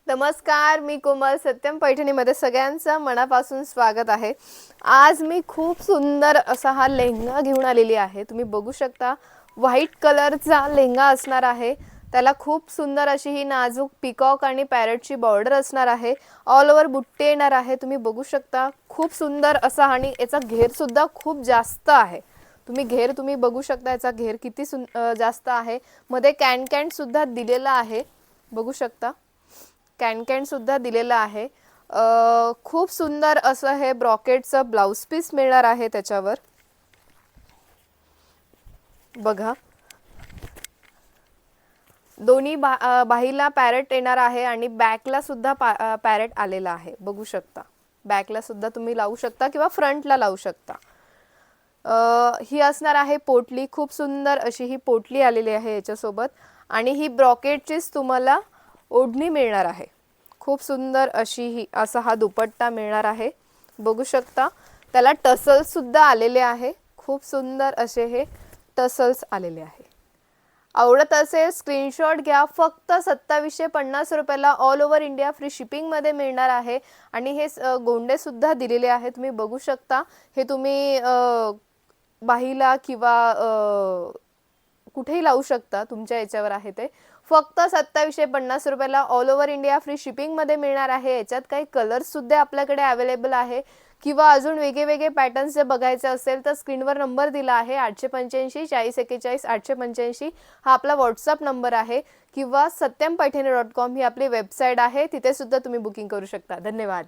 नमस्कार, मी कोमल. सत्यम पैठणीमध्ये सगळ्यांचं मनापासून स्वागत आहे. आज मी खूप सुंदर असा हा लेहंगा घेऊन आलेली आहे. तुम्ही बघू शकता, व्हाईट कलरचा लेहंगा असणार आहे. त्याला खूप सुंदर अशी ही नाजूक पिकॉक आणि पॅरेटची बॉर्डर असणार आहे. ऑल ओव्हर बुट्टे येणार आहे. तुम्ही बघू शकता, खूप सुंदर असा आणि याचा घेर सुद्धा खूप जास्त आहे. तुम्ही बघू शकता, याचा घेर किती जास्त आहे. मध्ये कॅन सुद्धा दिलेला आहे. बघू शकता, कॅन सुद्धा दिलेला आहे. खूप सुंदर असं हे ब्रॉकेटचं ब्लाउज पीस मिळणार आहे. त्याच्यावर बघा, दोन्ही बाहीला पॅरेट येणार आहे आणि बॅकला सुद्धा पॅरेट आलेला आहे. बघू शकता, बॅकला सुद्धा तुम्ही लावू शकता किंवा फ्रंटला लावू शकता. ही असणार आहे पोटली. खूप सुंदर अशी ही पोटली आलेली आहे याच्यासोबत आणि ही ब्रॉकेटचीच तुम्हाला ओढणी मिळणार आहे. खूप सुंदर अशी ही असा हा दुपट्टा मिळणार आहे. बघू शकता, त्याला टसल्स सुद्धा आलेले आहे. खूप सुंदर असे हे टसल्स आलेले आहे. आवडत असेल स्क्रीनशॉट घ्या. फक्त 2750 रुपयाला ऑल ओव्हर इंडिया फ्री शिपिंगमध्ये मिळणार आहे. आणि हे गोंडे सुद्धा दिलेले आहेत. तुम्ही बघू शकता, हे तुम्ही बाहीला किंवा कुठेही लावू शकता. तुमच्या याच्यावर आहे ते. फक्त 2750 रुपयाला ऑल ओव्हर इंडिया फ्री शिपिंगमध्ये मिळणार आहे. याच्यात काही कलर्स सुद्धा आपल्याकडे अवेलेबल आहे किंवा अजून वेगवेगळे पॅटर्न्स जर बघायचे असेल तर स्क्रीनवर नंबर दिला आहे 885 4041 885. हा आपला व्हॉट्सअप नंबर आहे किंवा satyampaithani.com ही आपली वेबसाईट आहे. तिथे सुद्धा तुम्ही बुकिंग करू शकता. धन्यवाद.